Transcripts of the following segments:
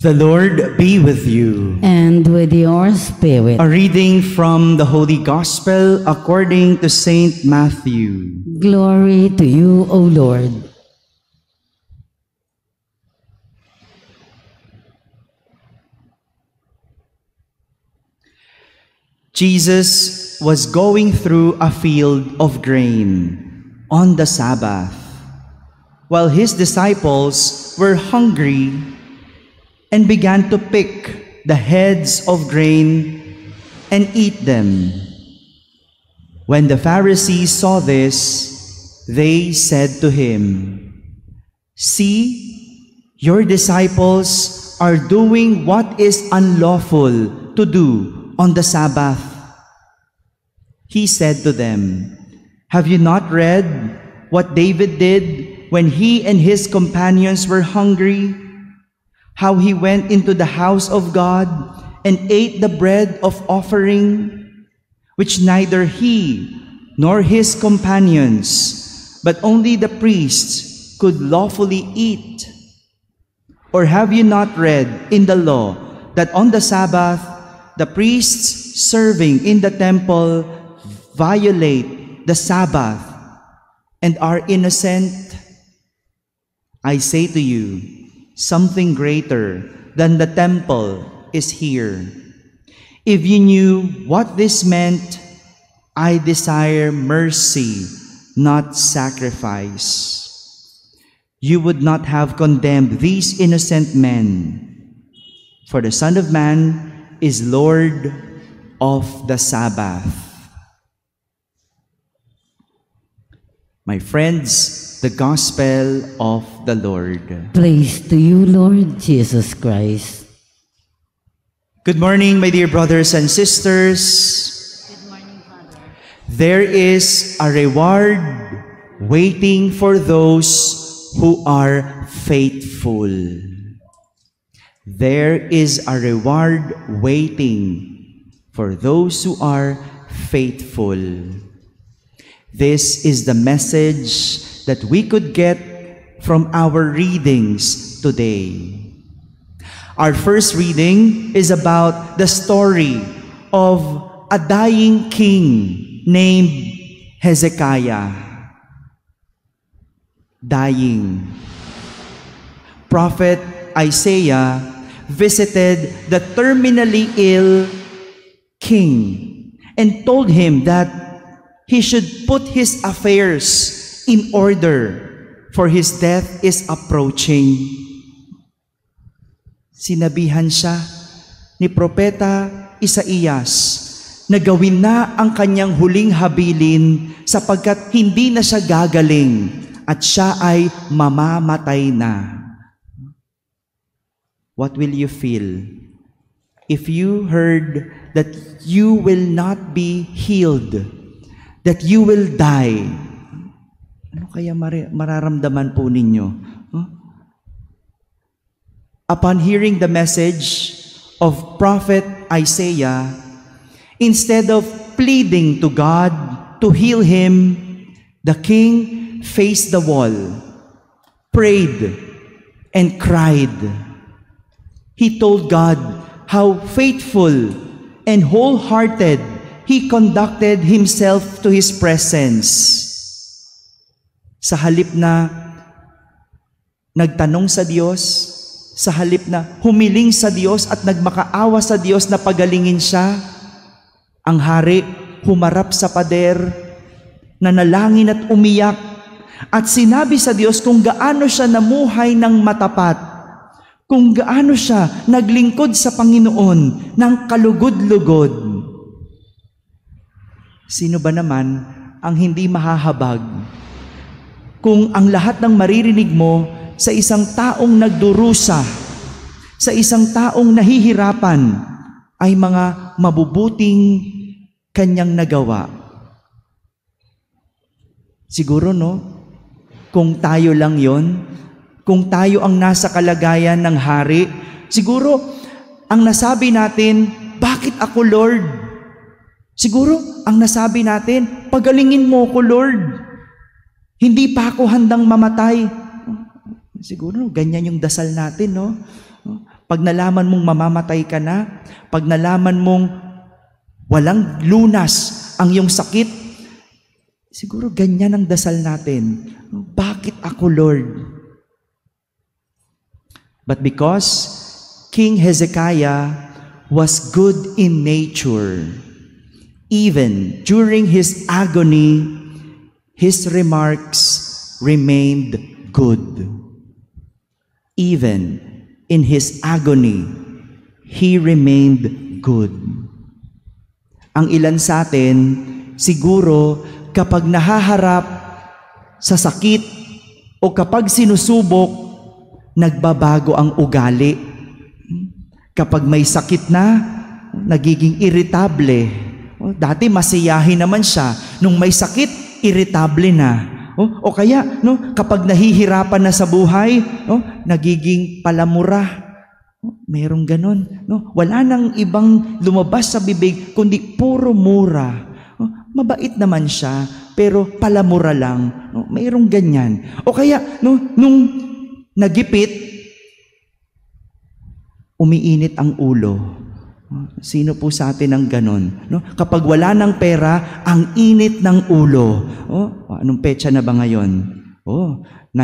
The Lord be with you. And with your spirit. A reading from the Holy Gospel according to Saint Matthew. Glory to you, O Lord. Jesus was going through a field of grain on the Sabbath, while his disciples were hungry and began to pick the heads of grain and eat them. When the Pharisees saw this, they said to him, "See, your disciples are doing what is unlawful to do on the Sabbath." He said to them, "Have you not read what David did when he and his companions were hungry? How he went into the house of God and ate the bread of offering, which neither he nor his companions, but only the priests could lawfully eat? Or have you not read in the law that on the Sabbath the priests serving in the temple violate the Sabbath and are innocent? I say to you, something greater than the temple is here. If you knew what this meant, I desire mercy, not sacrifice, you would not have condemned these innocent men. For the Son of Man is Lord of the Sabbath." My friends, the Gospel of the Lord. Praise to you, Lord Jesus Christ. Good morning, my dear brothers and sisters. Good morning, Father. There is a reward waiting for those who are faithful. There is a reward waiting for those who are faithful. This is the message that we could get from our readings today. Our first reading is about the story of a dying king named Hezekiah. Dying. Prophet Isaiah visited the terminally ill king and told him that he should put his affairs in order, for his death is approaching. Sinabihan siya ni Propeta Isaías na gawin na ang kanyang huling habilin sapagkat hindi na siya gagaling at siya ay mamamatay na. What will you feel if you heard that you will not be healed, that you will die? Ano kaya mararamdaman po ninyo? Upon hearing the message of Prophet Isaiah, instead of pleading to God to heal him, the king faced the wall, prayed, and cried. He told God how faithful and wholehearted he conducted himself to his presence. Sa halip na nagtanong sa Diyos, sa halip na humiling sa Diyos at nagmakaawa sa Diyos na pagalingin siya, ang hari humarap sa pader, nanalangin at umiyak, at sinabi sa Diyos kung gaano siya namuhay ng matapat, kung gaano siya naglingkod sa Panginoon ng kalugod-lugod. Sino ba naman ang hindi mahahabag kung ang lahat ng maririnig mo sa isang taong nagdurusa, sa isang taong nahihirapan, ay mga mabubuting kanyang nagawa? Siguro, no? Kung tayo lang yon, kung tayo ang nasa kalagayan ng hari, siguro, ang nasabi natin, "Bakit ako, Lord?" Siguro, ang nasabi natin, "Pagalingin mo ko, Lord. Hindi pa ako handang mamatay." Siguro, ganyan yung dasal natin, no? Pag nalaman mong mamamatay ka na, pag nalaman mong walang lunas ang iyong sakit, siguro ganyan ang dasal natin. Bakit ako, Lord? But because King Hezekiah was good in nature, even during his agony, his remarks remained good. Even in his agony, he remained good. Ang ilan sa atin, siguro kapag nahaharap sa sakit o kapag sinusubok, nagbabago ang ugali. Kapag may sakit na, nagiging irritable. Dati masiyahin naman siya. Nung may sakit, irritable na. O kaya, kapag nahihirapan na sa buhay, nagiging palamura. Merong ganon. Wala nang ibang lumabas sa bibig, kundi puro mura. Mabait naman siya, pero palamura lang. Mayroong ganyan. O kaya, nung nagipit, umiinit ang ulo. Sino po sa atin ang ganon? Kapag wala ng pera, ang init ng ulo. Anong petsa na ba ngayon? 19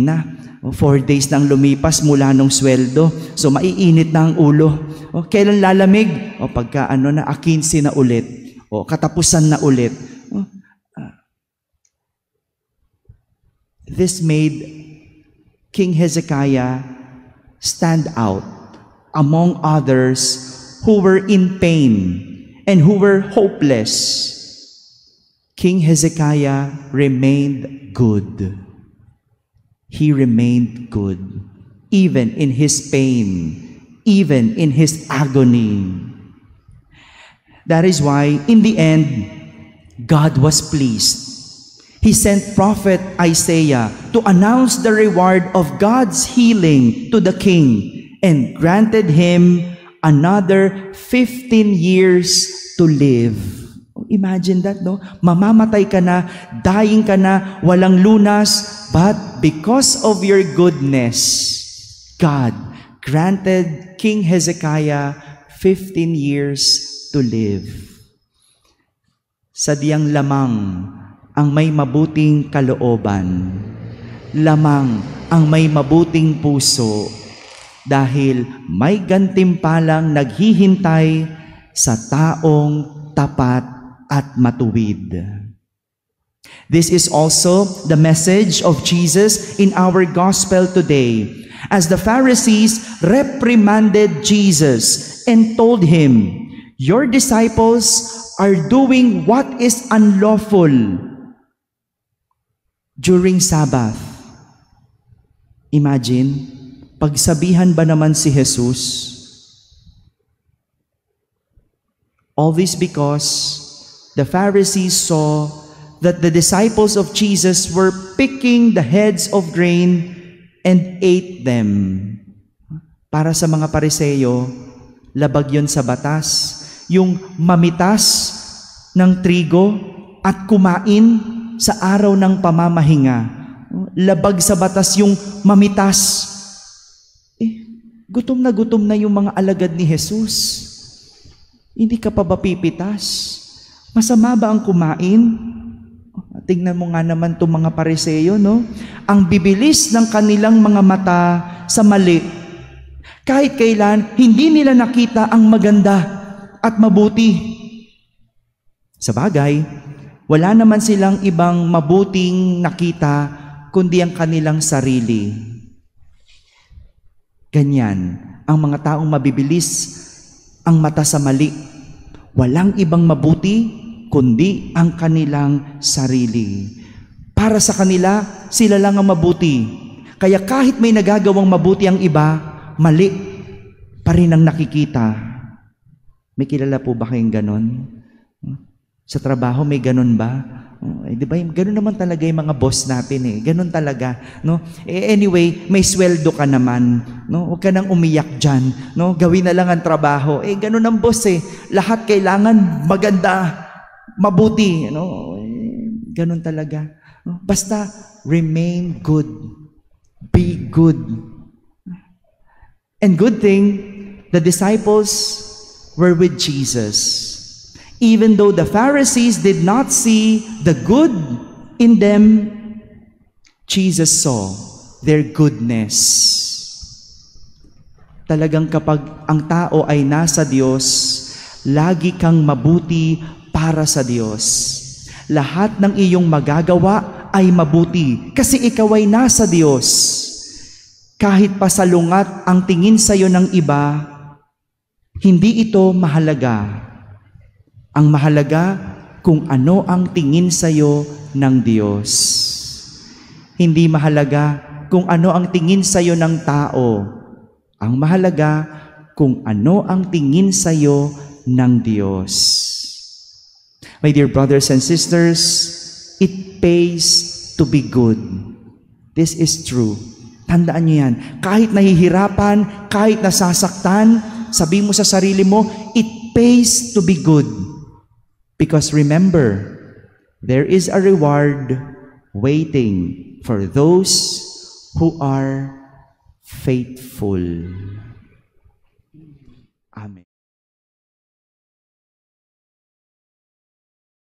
na. 4 days nang lumipas mula nung sweldo. So, maiinit na ang ulo. Kailan lalamig? Pagka na, 15 na ulit. Katapusan na ulit. This made King Hezekiah stand out among others who were in pain and who were hopeless. King Hezekiah remained good. He remained good, even in his pain, even in his agony. That is why, in the end, God was pleased. He sent prophet Isaiah to announce the reward of God's healing to the king and granted him another 15 years to live. Imagine that, Mamamatay ka na, dying ka na, walang lunas, but because of your goodness, God granted King Hezekiah 15 years to live. Sadyang lamang ang may mabuting kalooban, lamang ang may mabuting puso, dahil may gantimpalang naghihintay sa taong tapat at matuwid. This is also the message of Jesus in our gospel today, as the Pharisees reprimanded Jesus and told him, "Your disciples are doing what is unlawful during Sabbath." Imagine, pagsabihan ba naman si Jesus? All this because the Pharisees saw that the disciples of Jesus were picking the heads of grain and ate them. Para sa mga Pariseo, labag yon sa batas. Yung mamitas ng trigo at kumain sa araw ng pamamahinga. Labag sa batas yung mamitas. Gutom na yung mga alagad ni Jesus. Hindi ka pa ba pipitas? Masama ba ang kumain? Tingnan mo nga naman itong mga Pariseo, Ang bibilis ng kanilang mga mata sa mali. Kahit kailan, hindi nila nakita ang maganda at mabuti. Sabagay, wala naman silang ibang mabuting nakita, kundi ang kanilang sarili. Ganyan, ang mga taong mabibilis ang mata sa mali. Walang ibang mabuti, kundi ang kanilang sarili. Para sa kanila, sila lang ang mabuti. Kaya kahit may nagagawang mabuti ang iba, mali pa rin ang nakikita. May kilala po ba kayong ganon? Sa trabaho, may ganon ba? Di ba? Ganon naman talaga yung mga boss natin. Ganon talaga. Anyway, may sweldo ka naman. Huwag ka nang umiyak dyan. Gawin na lang ang trabaho. Ganon ang boss. Lahat kailangan maganda, mabuti. Ganon talaga. Basta, remain good. Be good. And good thing, the disciples were with Jesus. Even though the Pharisees did not see the good in them, Jesus saw their goodness. Talagang kapag ang tao ay nasa Diyos, lagi kang mabuti para sa Diyos. Lahat ng iyong magagawa ay mabuti kasi ikaw ay nasa Diyos. Kahit pasalungat ang tingin sa iyo ng iba, hindi ito mahalaga. Ang mahalaga kung ano ang tingin sa iyo ng Diyos. Hindi mahalaga kung ano ang tingin sa iyo ng tao. Ang mahalaga kung ano ang tingin sa iyo ng Diyos. My dear brothers and sisters, it pays to be good. This is true. Tandaan niyo yan. Kahit nahihirapan, kahit nasasaktan, sabi mo sa sarili mo, it pays to be good. Because remember, there is a reward waiting for those who are faithful. Amen.